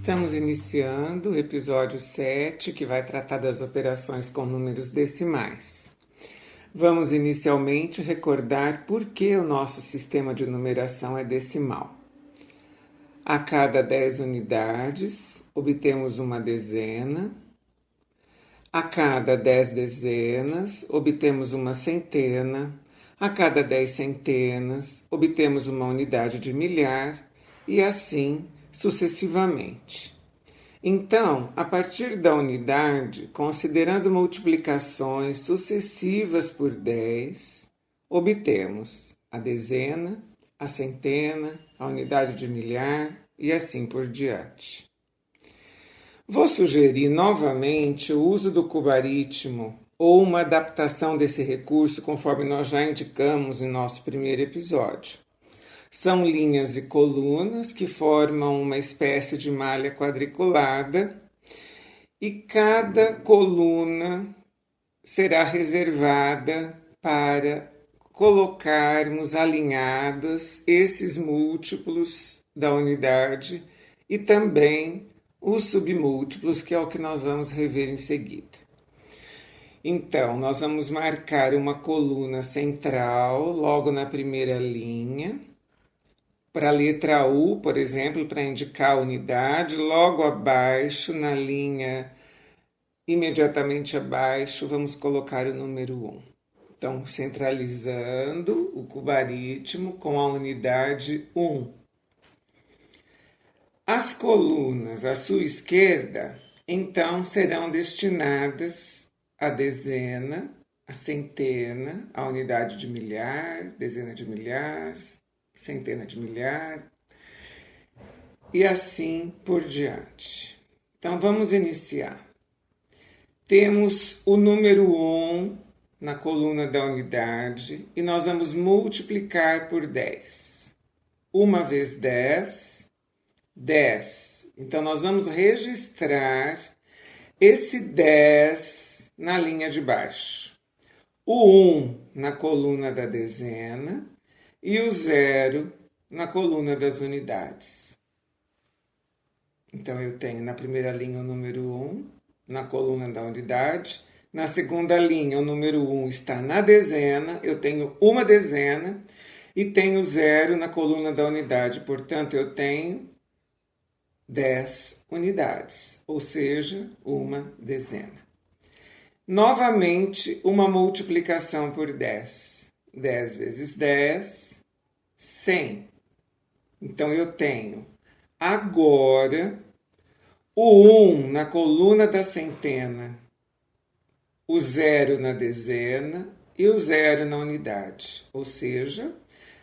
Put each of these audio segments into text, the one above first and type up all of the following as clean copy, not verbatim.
Estamos iniciando o episódio 7, que vai tratar das operações com números decimais. Vamos inicialmente recordar por que o nosso sistema de numeração é decimal. A cada 10 unidades, obtemos uma dezena. A cada 10 dezenas, obtemos uma centena. A cada 10 centenas, obtemos uma unidade de milhar e assim sucessivamente. Então, a partir da unidade, considerando multiplicações sucessivas por 10, obtemos a dezena, a centena, a unidade de milhar e assim por diante. Vou sugerir novamente o uso do cubaritmo ou uma adaptação desse recurso conforme nós já indicamos em nosso primeiro episódio. São linhas e colunas que formam uma espécie de malha quadriculada e cada coluna será reservada para colocarmos alinhados esses múltiplos da unidade e também os submúltiplos, que é o que nós vamos rever em seguida. Então, nós vamos marcar uma coluna central logo na primeira linha. Para a letra U, por exemplo, para indicar a unidade, logo abaixo, na linha imediatamente abaixo, vamos colocar o número 1. Então, centralizando o cubaritmo com a unidade 1. As colunas à sua esquerda, então, serão destinadas à dezena, à centena, à unidade de milhar, dezena de milhares, centena de milhar, e assim por diante. Então, vamos iniciar. Temos o número 1 na coluna da unidade e nós vamos multiplicar por 10. 1 vezes 10, 10. Então, nós vamos registrar esse 10 na linha de baixo. O 1 na coluna da dezena e o 0 na coluna das unidades. Então, eu tenho na primeira linha o número 1 na coluna da unidade. Na segunda linha, o número 1 está na dezena. Eu tenho uma dezena e tenho 0 na coluna da unidade. Portanto, eu tenho 10 unidades, ou seja, uma dezena. Novamente, uma multiplicação por 10. 10 vezes 10, 100. Então, eu tenho agora o 1 na coluna da centena, o 0 na dezena e o 0 na unidade. Ou seja,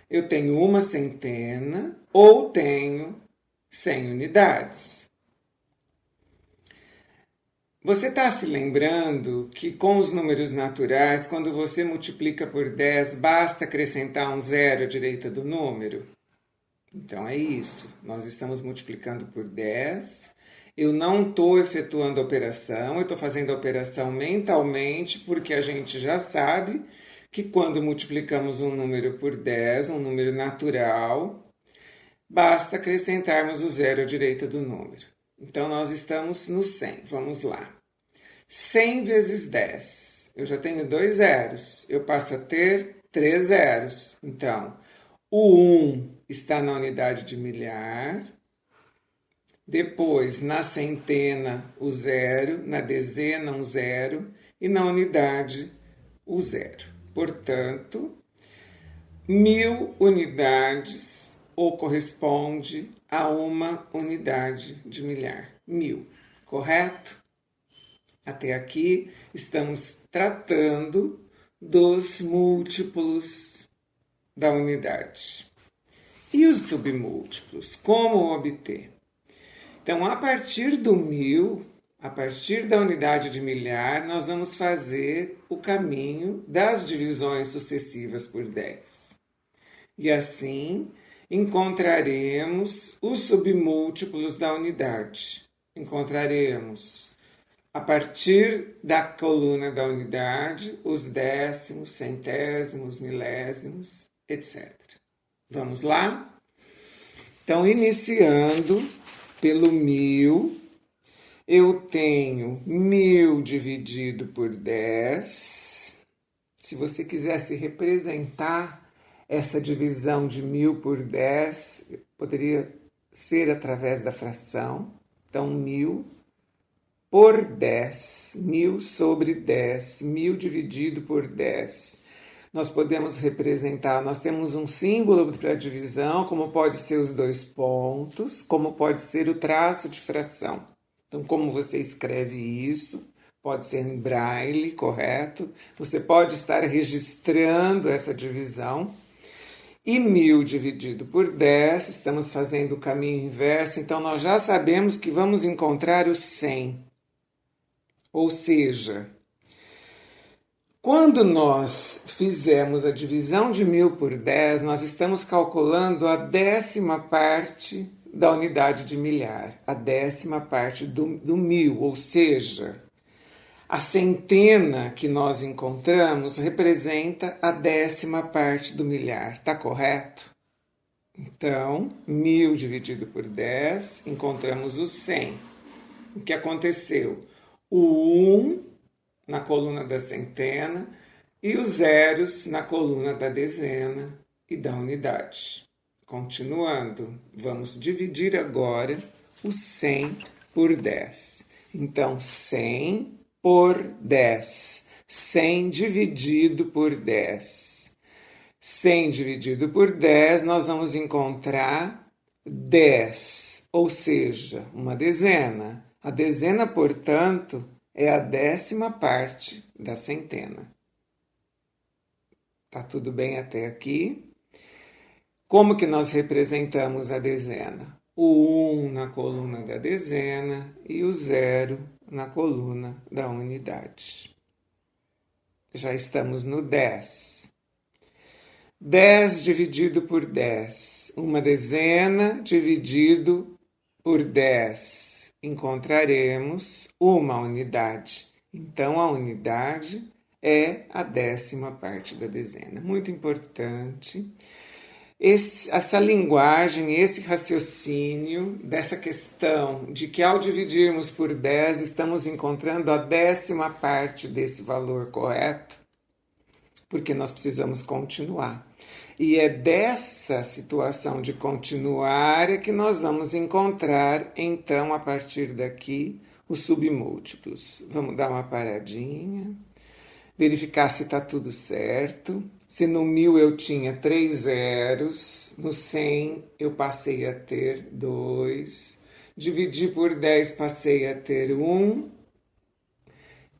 eu tenho uma centena ou tenho 100 unidades. Você está se lembrando que com os números naturais, quando você multiplica por 10, basta acrescentar um 0 à direita do número? Então é isso, nós estamos multiplicando por 10, eu não estou efetuando a operação, eu estou fazendo a operação mentalmente, porque a gente já sabe que quando multiplicamos um número por 10, um número natural, basta acrescentarmos o 0 à direita do número. Então, nós estamos no 100. Vamos lá. 100 vezes 10. Eu já tenho 2 zeros. Eu passo a ter 3 zeros. Então, o 1 está na unidade de milhar. Depois, na centena, o 0. Na dezena, um 0. E na unidade, o 0. Portanto, 1000 unidades ou corresponde a uma unidade de milhar. 1000, correto? Até aqui estamos tratando dos múltiplos da unidade. E os submúltiplos? Como obter? Então, a partir do 1000, a partir da unidade de milhar, nós vamos fazer o caminho das divisões sucessivas por 10. E assim, encontraremos os submúltiplos da unidade. Encontraremos, a partir da coluna da unidade, os décimos, centésimos, milésimos, etc. Vamos lá? Então, iniciando pelo 1000, eu tenho 1000 dividido por 10. Se você quisesse representar essa divisão de 1000 por 10, poderia ser através da fração. Então, 1000 por 10, 1000 sobre 10, 1000 dividido por 10. Nós podemos representar, nós temos um símbolo para a divisão, como pode ser os 2 pontos, como pode ser o traço de fração. Então, como você escreve isso? Pode ser em braille, correto? Você pode estar registrando essa divisão. E 1000 dividido por 10, estamos fazendo o caminho inverso, então nós já sabemos que vamos encontrar o 100. Ou seja, quando nós fizemos a divisão de 1000 por 10, nós estamos calculando a 10ª parte da unidade de milhar, a 10ª parte do 1000, ou seja, a centena que nós encontramos representa a 10ª parte do milhar, está correto? Então, 1000 dividido por 10, encontramos o 100. O que aconteceu? O 1 na coluna da centena e os zeros na coluna da dezena e da unidade. Continuando, vamos dividir agora o 100 por 10. Então, 100 por 10. 100 dividido por 10. 100 dividido por 10, nós vamos encontrar 10, ou seja, uma dezena. A dezena, portanto, é a 10ª parte da centena. Tá tudo bem até aqui? Como que nós representamos a dezena? O 1 na coluna da dezena e o 0 na coluna da unidade. Já estamos no 10. 10 dividido por 10. Uma dezena dividido por 10. Encontraremos uma unidade. Então, a unidade é a 10ª parte da dezena. Muito importante. Essa linguagem, esse raciocínio dessa questão de que ao dividirmos por 10 estamos encontrando a 10ª parte desse valor, correto? Porque nós precisamos continuar. E é dessa situação de continuar que nós vamos encontrar, então, a partir daqui, os submúltiplos. Vamos dar uma paradinha, verificar se está tudo certo. Se no 1000 eu tinha 3 zeros, no 100 eu passei a ter 2, dividi por 10 passei a ter 1,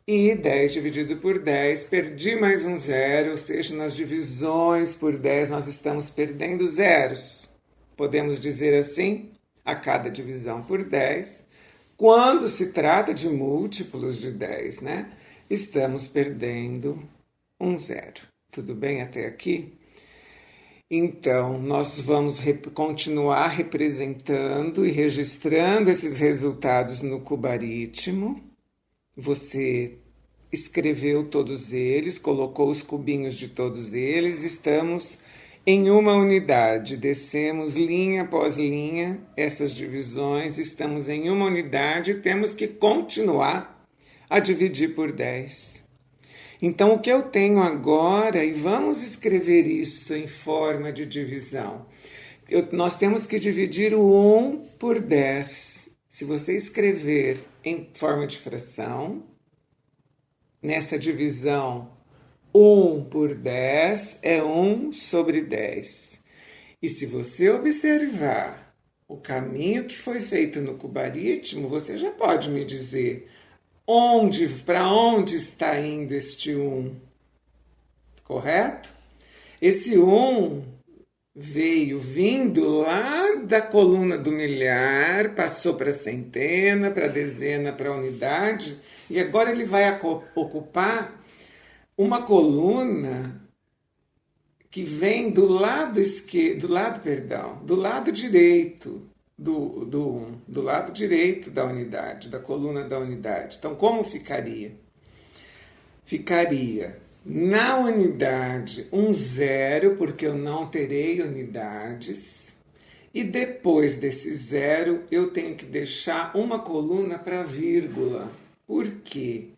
e 10 dividido por 10, perdi mais um zero, ou seja, nas divisões por 10 nós estamos perdendo zeros. Podemos dizer assim, a cada divisão por 10, quando se trata de múltiplos de 10, né? Estamos perdendo um zero. Tudo bem até aqui? Então, nós vamos continuar representando e registrando esses resultados no cubaritmo. Você escreveu todos eles, colocou os cubinhos de todos eles, estamos em uma unidade, descemos linha após linha essas divisões, estamos em uma unidade e temos que continuar a dividir por 10. Então, o que eu tenho agora, e vamos escrever isso em forma de divisão, nós temos que dividir o 1 por 10. Se você escrever em forma de fração, nessa divisão 1 por 10 é 1 sobre 10. E se você observar o caminho que foi feito no cubaritmo, você já pode me dizer para onde está indo este 1, correto? Esse 1 veio vindo lá da coluna do milhar, passou para a centena, para a dezena, para a unidade, e agora ele vai ocupar uma coluna que vem do lado direito do lado direito da unidade, da coluna da unidade. Então, como ficaria? Ficaria na unidade um zero, porque eu não terei unidades, E depois desse zero, eu tenho que deixar uma coluna para vírgula. Por quê?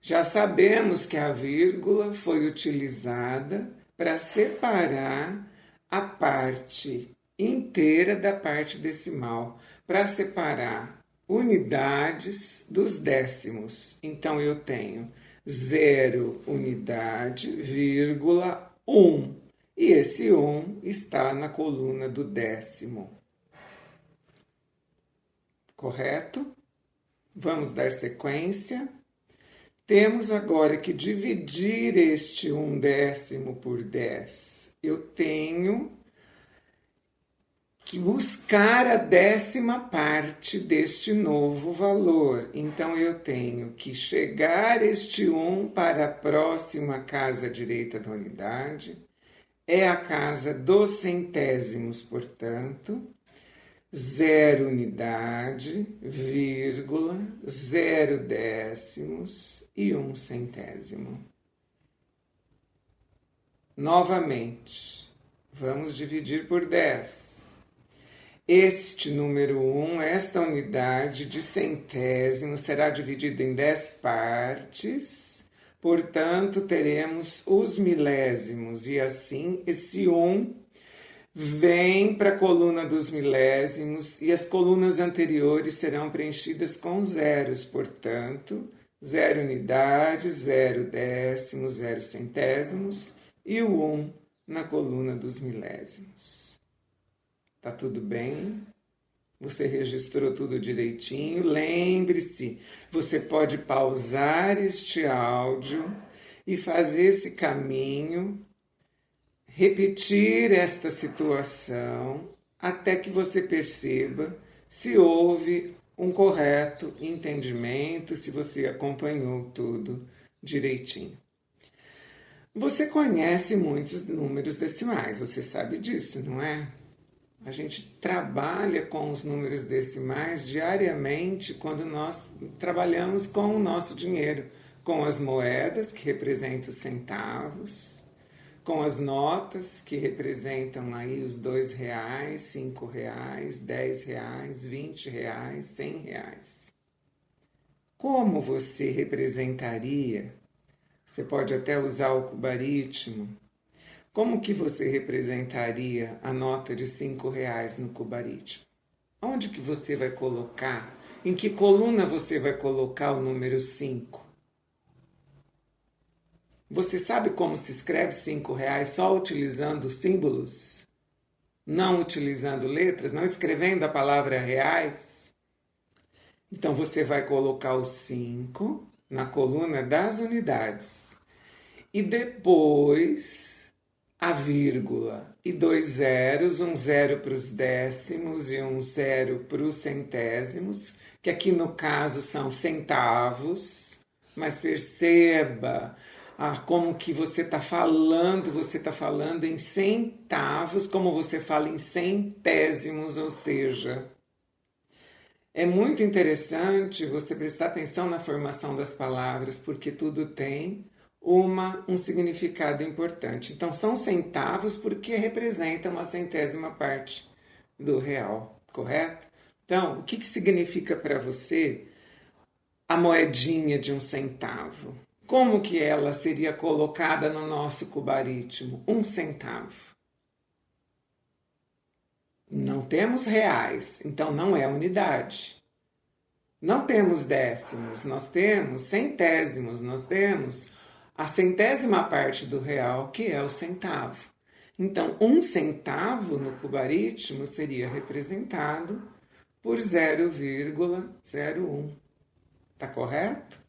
Já sabemos que a vírgula foi utilizada para separar a parte inteira da parte decimal, para separar unidades dos décimos. Então, eu tenho 0 unidade, vírgula, 1. E esse 1 está na coluna do décimo. Correto? Vamos dar sequência. Temos agora que dividir este 1/10 por 10. Eu tenho que buscar a 10ª parte deste novo valor. Então, eu tenho que chegar este 1 para a próxima casa direita da unidade. É a casa dos centésimos, portanto. 0 unidade, vírgula, 0 décimos e 1 centésimo. Novamente, vamos dividir por 10. Este número 1, esta unidade de centésimo, será dividida em 10 partes, portanto, teremos os milésimos, e assim esse 1 vem para a coluna dos milésimos e as colunas anteriores serão preenchidas com zeros, portanto, 0 unidade, 0 décimos, 0 centésimos e o 1 na coluna dos milésimos. Tá tudo bem? Você registrou tudo direitinho? Lembre-se, você pode pausar este áudio e fazer esse caminho, repetir esta situação até que você perceba se houve um correto entendimento, se você acompanhou tudo direitinho. Você conhece muitos números decimais, você sabe disso, não é? A gente trabalha com os números decimais diariamente quando nós trabalhamos com o nosso dinheiro, com as moedas, que representam os centavos, com as notas, que representam aí os R$2, R$5, R$10, R$20, R$100. Como você representaria? Você pode até usar o cubaritmo. Como que você representaria a nota de R$5 no cubaritmo? Onde que você vai colocar? Em que coluna você vai colocar o número 5? Você sabe como se escreve R$5 só utilizando símbolos? Não utilizando letras? Não escrevendo a palavra reais? Então, você vai colocar o 5 na coluna das unidades. E depois a vírgula e 2 zeros, um 0 para os décimos e um 0 para os centésimos, que aqui no caso são centavos, mas perceba como que você está falando em centavos, como você fala em centésimos, ou seja, é muito interessante você prestar atenção na formação das palavras, porque tudo tem um significado importante. Então, são centavos porque representam uma centésima parte do real, correto? Então, o que significa para você a moedinha de 1 centavo? Como que ela seria colocada no nosso cubaritmo? 1 centavo. Não temos reais, então não é unidade. Não temos décimos, nós temos centésimos, nós temos a centésima parte do real, que é o centavo. Então, 1 centavo no cubaritmo seria representado por 0,01. Tá correto?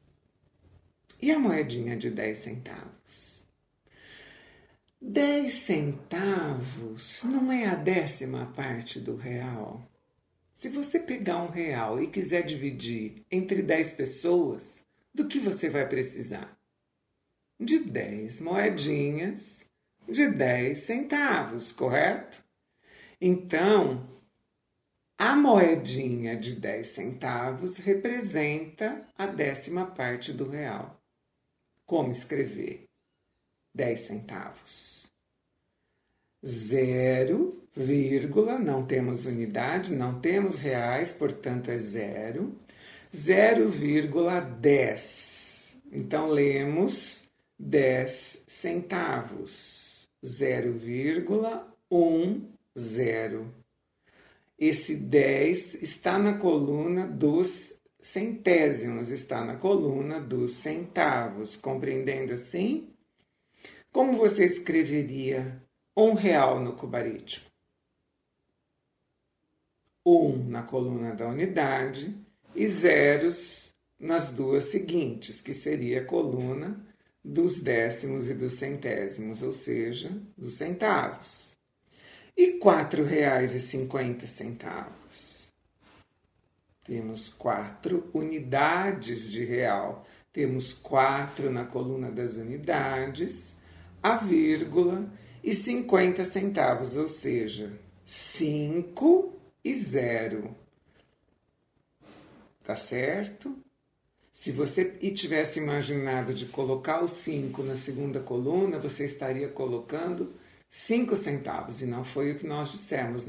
E a moedinha de 10 centavos? 10 centavos não é a 10ª parte do real. Se você pegar R$1 e quiser dividir entre 10 pessoas, do que você vai precisar? De 10 moedinhas de 10 centavos, correto? Então, a moedinha de 10 centavos representa a 10ª parte do real. Como escrever? 10 centavos. 0 vírgula, não temos unidade, não temos reais, portanto é 0, 0,10. Então, lemos 10 centavos, 0,10. Esse 10 está na coluna dos centésimos, está na coluna dos centavos. Compreendendo assim? Como você escreveria R$1 no cubaritmo? 1 na coluna da unidade e zeros nas duas seguintes, que seria a coluna dos décimos e dos centésimos, ou seja, dos centavos. E R$4,50? Temos 4 unidades de real. Temos 4 na coluna das unidades, a vírgula e 50 centavos, ou seja, 5 e 0. Tá certo? Se você tivesse imaginado de colocar o 5 na segunda coluna, você estaria colocando 5 centavos, e não foi o que nós dissemos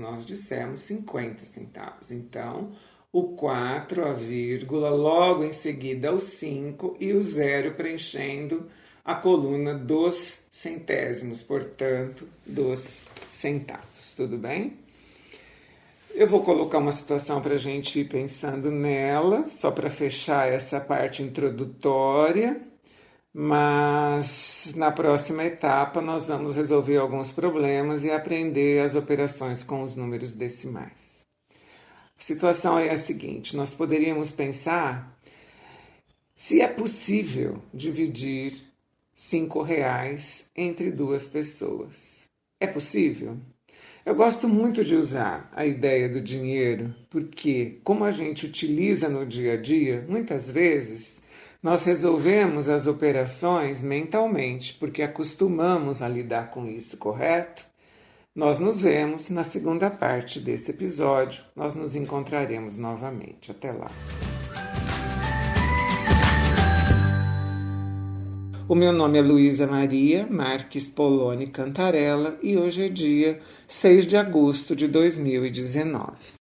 50 centavos. Então, o 4, a vírgula, logo em seguida o 5 e o 0 preenchendo a coluna dos centésimos, portanto, dos centavos. Tudo bem? Eu vou colocar uma situação para a gente ir pensando nela, só para fechar essa parte introdutória, mas na próxima etapa nós vamos resolver alguns problemas e aprender as operações com os números decimais. A situação é a seguinte: nós poderíamos pensar se é possível dividir R$5 entre duas pessoas. É possível? Eu gosto muito de usar a ideia do dinheiro porque, como a gente utiliza no dia a dia, muitas vezes nós resolvemos as operações mentalmente, porque acostumamos a lidar com isso, correto? Nós nos vemos na segunda parte desse episódio. Nós nos encontraremos novamente. Até lá. O meu nome é Luísa Maria Marques Poloni Cantarella e hoje é dia 6 de agosto de 2019.